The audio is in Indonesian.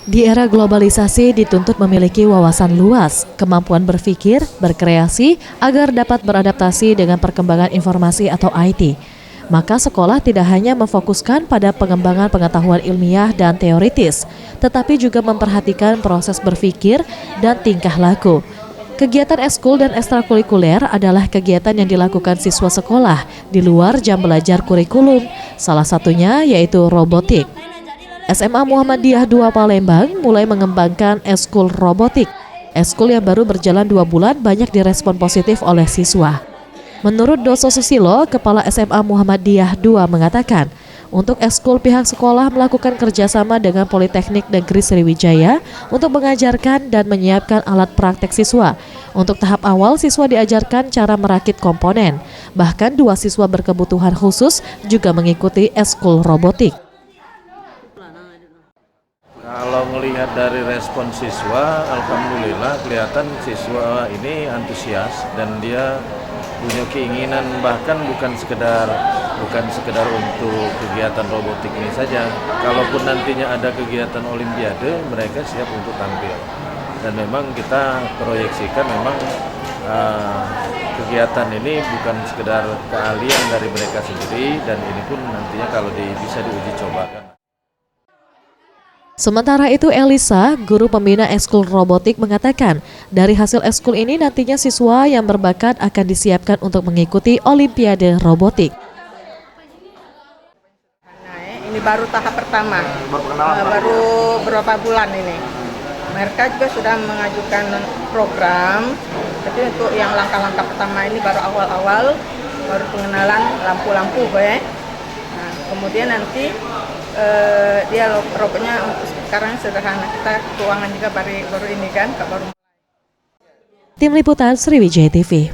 Di era globalisasi dituntut memiliki wawasan luas, kemampuan berpikir, berkreasi, agar dapat beradaptasi dengan perkembangan informasi atau IT. Maka sekolah tidak hanya memfokuskan pada pengembangan pengetahuan ilmiah dan teoritis, tetapi juga memperhatikan proses berpikir dan tingkah laku. Kegiatan ekskul dan ekstrakurikuler adalah kegiatan yang dilakukan siswa sekolah di luar jam belajar kurikulum, salah satunya yaitu robotik. SMA Muhammadiyah II Palembang mulai mengembangkan ekskul robotik. Ekskul yang baru berjalan 2 bulan banyak direspon positif oleh siswa. Menurut Doso Susilo, Kepala SMA Muhammadiyah II mengatakan, untuk ekskul pihak sekolah melakukan kerjasama dengan Politeknik Negeri Sriwijaya untuk mengajarkan dan menyiapkan alat praktek siswa. Untuk tahap awal, siswa diajarkan cara merakit komponen. Bahkan 2 siswa berkebutuhan khusus juga mengikuti ekskul robotik. Kalau melihat dari respon siswa, alhamdulillah kelihatan siswa ini antusias dan dia punya keinginan, bahkan bukan sekedar untuk kegiatan robotik ini saja. Kalaupun nantinya ada kegiatan olimpiade, mereka siap untuk tampil. Dan memang kita proyeksikan memang kegiatan ini bukan sekedar keahlian dari mereka sendiri, dan ini pun nantinya kalau bisa diuji cobakan. Sementara itu Elisa, guru pembina ekskul robotik mengatakan, dari hasil ekskul ini nantinya siswa yang berbakat akan disiapkan untuk mengikuti Olimpiade Robotik. Ini baru tahap pertama, baru beberapa bulan ini. Mereka juga sudah mengajukan program, tapi untuk yang langkah-langkah pertama ini baru awal-awal, baru pengenalan lampu-lampu, nah, kemudian nanti dia robotnya untuk sekarang sederhana, kita keuangan juga baru ini kan, baru. Tim Liputan Sriwijaya TV.